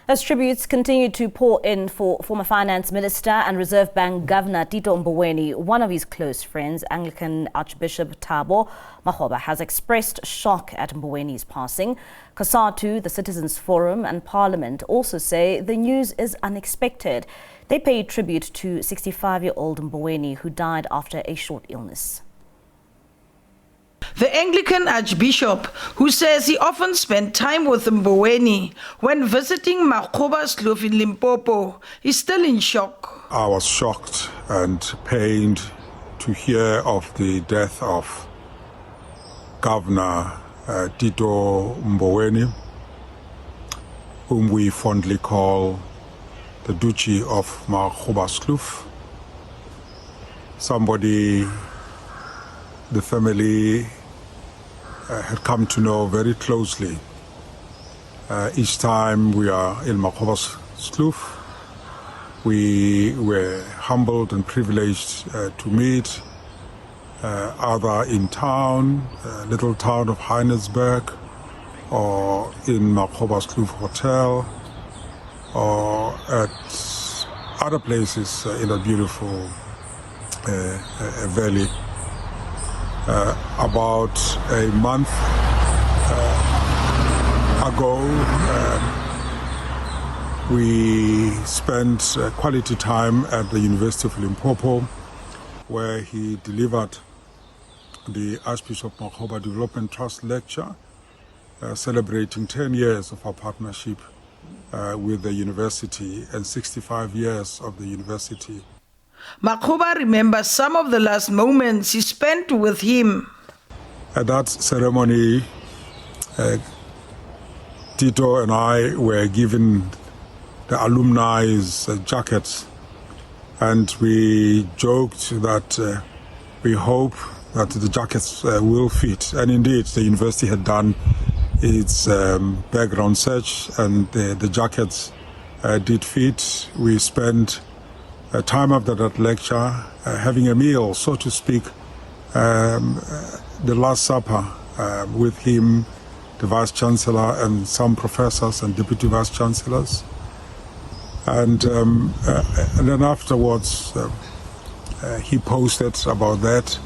As tributes continue to pour in for former Finance Minister and Reserve Bank Governor Tito Mboweni, one of his close friends, Anglican Archbishop Thabo Makgoba, has expressed shock at Mboweni's passing. COSATU, the Citizens Forum and Parliament also say the news is unexpected. They pay tribute to 65-year-old Mboweni, who died after a short illness. The Anglican Archbishop, who says he often spent time with Mboweni when visiting Makgoba's kloof in Limpopo, is still in shock. I was shocked and pained to hear of the death of Governor Tito Mboweni, whom we fondly call the Duchy of Makgoba's kloof. Somebody the family had come to know very closely. Each time we are in Makgoba's kloof, we were humbled and privileged to meet either in town, little town of Heinesberg, or in Makgoba's kloof Hotel, or at other places in a beautiful valley. About a month ago, we spent quality time at the University of Limpopo, where he delivered the Archbishop Makgoba Development Trust lecture, celebrating 10 years of our partnership with the university and 65 years of the university. Makgoba remembers some of the last moments he spent with him. At that ceremony, Tito and I were given the alumni's jackets, and we joked that we hope that the jackets will fit. And indeed, the university had done its background search, and the jackets did fit. We spent time after that lecture having a meal, so to speak, the Last Supper with him, the Vice Chancellor, and some professors and Deputy Vice Chancellors. And then afterwards, he posted about that.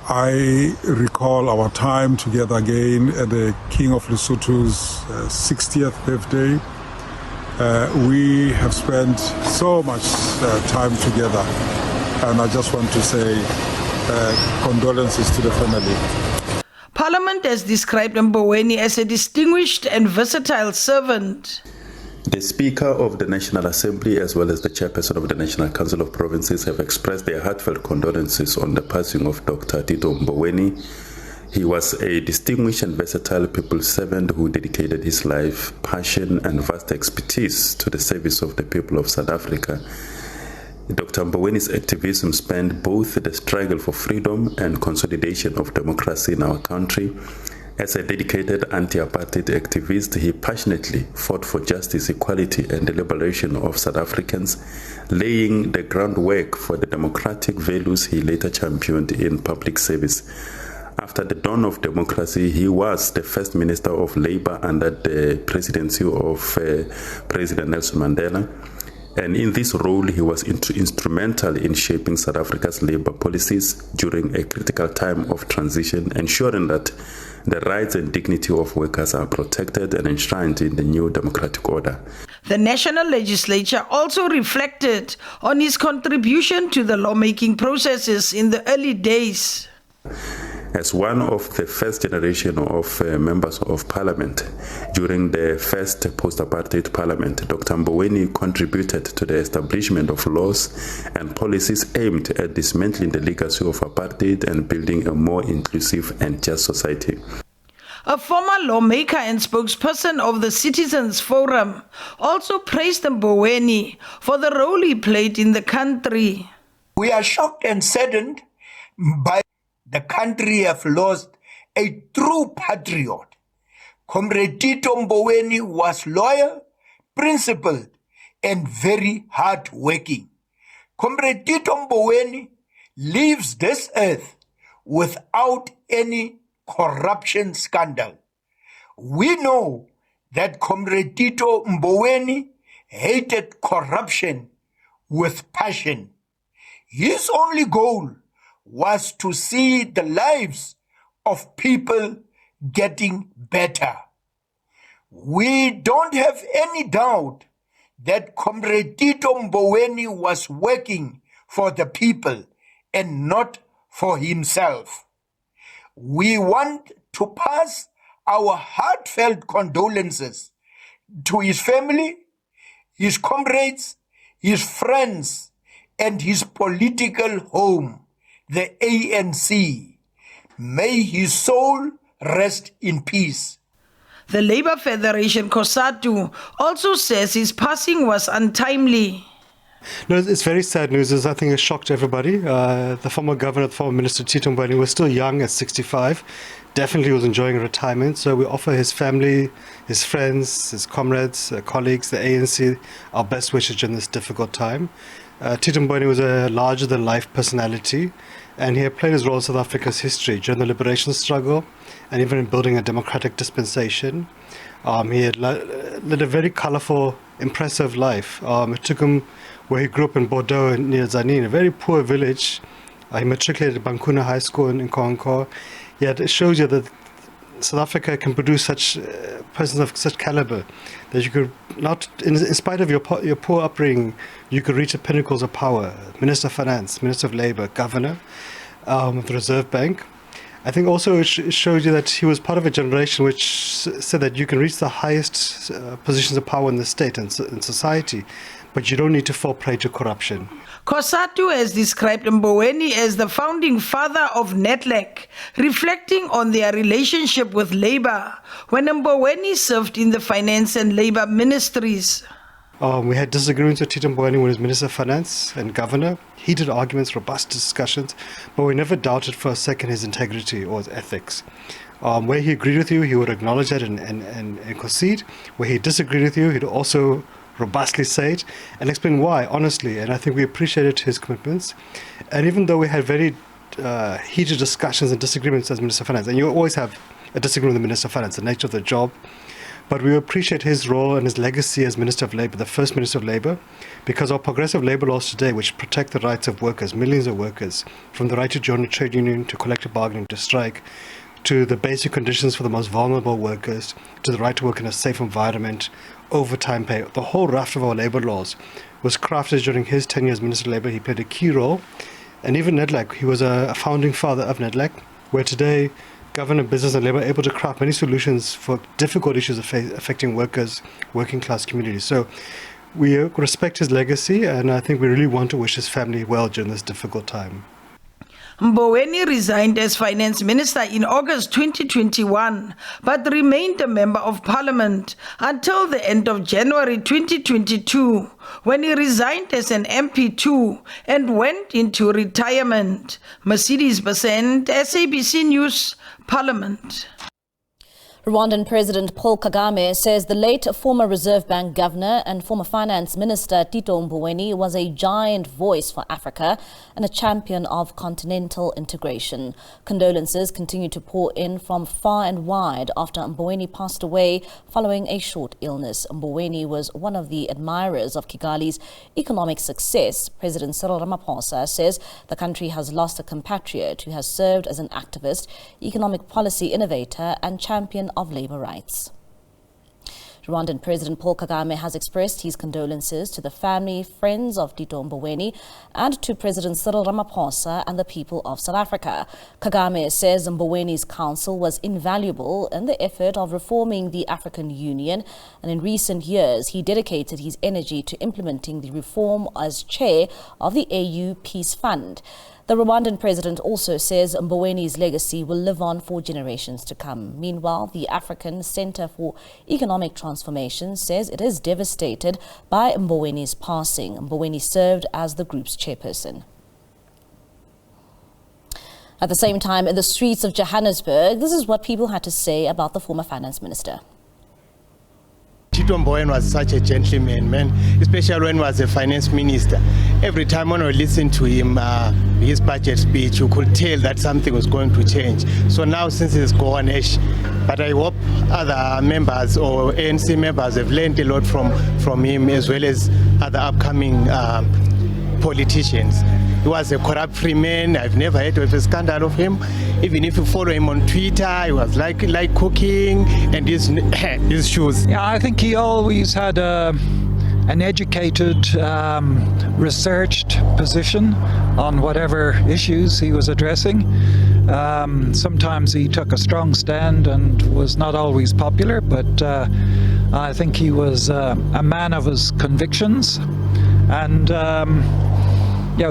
I recall our time together again at the King of Lesotho's 60th birthday. We have spent so much time together, and I just want to say condolences to the family. Parliament has described Mboweni as a distinguished and versatile servant. The Speaker of the National Assembly as well as the Chairperson of the National Council of Provinces have expressed their heartfelt condolences on the passing of Dr. Tito Mboweni. He was a distinguished and versatile people's servant who dedicated his life, passion and vast expertise to the service of the people of South Africa. Dr. Mboweni's activism spanned both the struggle for freedom and consolidation of democracy in our country. As a dedicated anti-apartheid activist, he passionately fought for justice, equality and the liberation of South Africans, laying the groundwork for the democratic values he later championed in public service. After the dawn of democracy, he was the first Minister of Labour under the presidency of President Nelson Mandela. And in this role, he was instrumental in shaping South Africa's labour policies during a critical time of transition, ensuring that the rights and dignity of workers are protected and enshrined in the new democratic order. The National Legislature also reflected on his contribution to the lawmaking processes in the early days. As one of the first generation of members of parliament during the first post-apartheid parliament, Dr. Mboweni contributed to the establishment of laws and policies aimed at dismantling the legacy of apartheid and building a more inclusive and just society. A former lawmaker and spokesperson of the Citizens Forum also praised Mboweni for the role he played in the country. We are shocked and saddened by the country have lost a true patriot. Comrade Tito Mboweni was loyal, principled, and very hard-working. Comrade Tito Mboweni leaves this earth without any corruption scandal. We know that Comrade Tito Mboweni hated corruption with passion. His only goal was to see the lives of people getting better. We don't have any doubt that Comrade Tito Mboweni was working for the people and not for himself. We want to pass our heartfelt condolences to his family, his comrades, his friends, and his political home, the ANC. May his soul rest in peace. The Labour Federation, COSATU, also says his passing was untimely. No, it's very sad news. It's, I think, a shock to everybody. The former governor, the former minister, Tito Mboweni, was still young at 65. Definitely was enjoying retirement. So we offer his family, his friends, his comrades, colleagues, the ANC, our best wishes during this difficult time. Tito Mboweni was a larger-than-life personality, and he had played his role in South Africa's history during the liberation struggle and even in building a democratic dispensation. He had led a very colourful, impressive life. It took him where he grew up in Bordeaux near Zanin, a very poor village. He matriculated at Bankuna High School in Nkonkwo. Yet it shows you that South Africa can produce such persons of such caliber that you could not, in spite of your poor upbringing, you could reach the pinnacles of power. Minister of Finance, Minister of Labour, Governor of the Reserve Bank. I think also it shows you that he was part of a generation which said that you can reach the highest positions of power in the state and in society, but you don't need to fall prey to corruption. COSATU has described Mboweni as the founding father of NEDLAC, reflecting on their relationship with Labour when Mboweni served in the Finance and Labour ministries. We had disagreements with Tito Mboweni when he was Minister of Finance and Governor. Heated arguments, robust discussions, but we never doubted for a second his integrity or his ethics. Where he agreed with you, he would acknowledge that and concede. Where he disagreed with you, he'd also robustly say it and explain why, honestly. And I think we appreciated his commitments. And even though we had very heated discussions and disagreements as Minister of Finance, and you always have a disagreement with the Minister of Finance, the nature of the job, but we appreciate his role and his legacy as Minister of Labour, the first Minister of Labour, because our progressive labour laws today, which protect the rights of workers, millions of workers, from the right to join a trade union, to collective bargaining, to strike, to the basic conditions for the most vulnerable workers, to the right to work in a safe environment, overtime pay, the whole raft of our labour laws was crafted during his tenure as Minister of Labour. He played a key role. And even NEDLAC, he was a founding father of NEDLAC, where today government, business and labour are able to craft many solutions for difficult issues affecting workers, working class communities. So we respect his legacy, and I think we really want to wish his family well during this difficult time. Mboweni resigned as finance minister in August 2021, but remained a member of parliament until the end of January 2022, when he resigned as an MP2 and went into retirement. Mercedes Besant, SABC News, Parliament. Rwandan President Paul Kagame says the late former Reserve Bank governor and former finance minister Tito Mboweni was a giant voice for Africa and a champion of continental integration. Condolences continue to pour in from far and wide after Mboweni passed away following a short illness. Mboweni was one of the admirers of Kigali's economic success. President Cyril Ramaphosa says the country has lost a compatriot who has served as an activist, economic policy innovator and champion of labour rights. Rwandan President Paul Kagame has expressed his condolences to the family, friends of Tito Mboweni and to President Cyril Ramaphosa and the people of South Africa. Kagame says Mboweni's counsel was invaluable in the effort of reforming the African Union, and in recent years he dedicated his energy to implementing the reform as chair of the AU Peace Fund. The Rwandan president also says Mboweni's legacy will live on for generations to come. Meanwhile, the African Center for Economic Transformation says it is devastated by Mboweni's passing. Mboweni served as the group's chairperson. At the same time, in the streets of Johannesburg, this is what people had to say about the former finance minister. Tito Mboweni was such a gentleman, man, especially when he was a finance minister. Every time when I listened to him, his budget speech, you could tell that something was going to change. So now since he's gone, but I hope other members or ANC members have learned a lot from him, as well as other upcoming politicians. He was a corrupt-free man. I've never heard of a scandal of him. Even if you follow him on Twitter, he was like cooking and his shoes. Yeah, I think he always had an educated, researched position on whatever issues he was addressing. Sometimes he took a strong stand and was not always popular, but I think he was a man of his convictions, and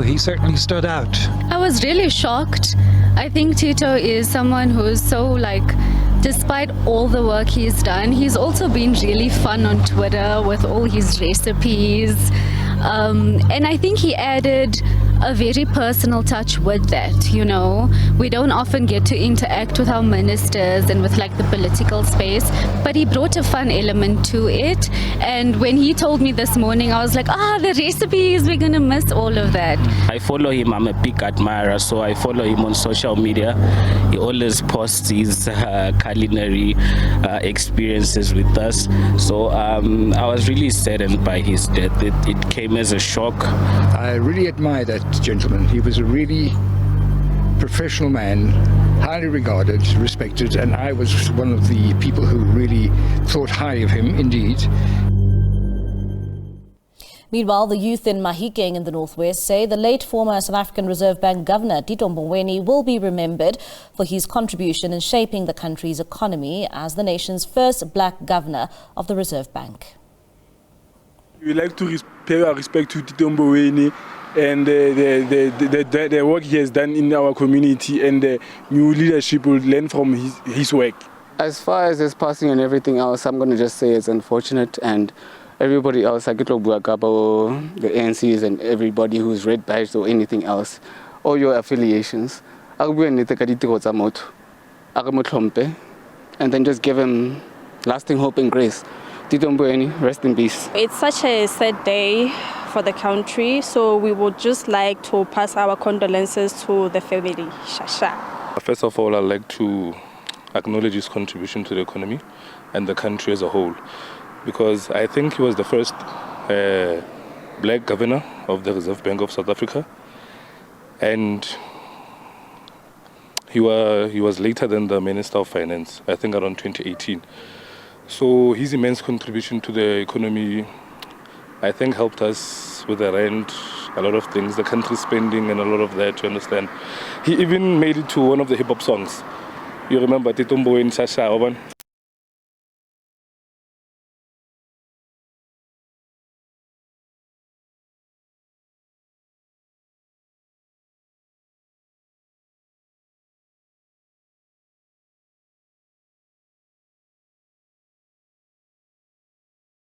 he certainly stood out. I was really shocked. I think Tito is someone who's so despite all the work he's done, he's also been really fun on Twitter with all his recipes. And I think he added a very personal touch with that, you know. We don't often get to interact with our ministers and with the political space, but he brought a fun element to it. And when he told me this morning, I was like, the recipes, we're gonna miss all of that. I follow him, I'm a big admirer, so I follow him on social media. He always posts his culinary experiences with us. So I was really saddened by his death. It came as a shock. I really admire that gentleman. He was a really professional man, highly regarded, respected, and I was one of the people who really thought highly of him indeed. Meanwhile, the youth in Mahikeng in the northwest say the late former South African Reserve Bank Governor Tito Mboweni will be remembered for his contribution in shaping the country's economy as the nation's first black governor of the Reserve Bank. We like to pay our respect to Tito Mboweni and the work he has done in our community, and the new leadership will learn from his work. As far as his passing and everything else, I'm going to just say it's unfortunate, and everybody else, the ANCs and everybody who's red badged or anything else, or your affiliations, and then just give him lasting hope and grace. Tito Mboweni, rest in peace. It's such a sad day for the country, so we would just like to pass our condolences to the family. Shasha. First of all, I'd like to acknowledge his contribution to the economy and the country as a whole, because I think he was the first black governor of the Reserve Bank of South Africa, and he was later than the Minister of Finance, I think around 2018. So his immense contribution to the economy, I think, helped us with the rent, a lot of things, the country spending and a lot of that, you understand. He even made it to one of the hip-hop songs. You remember Tito Mboweni, Shasha, Oban?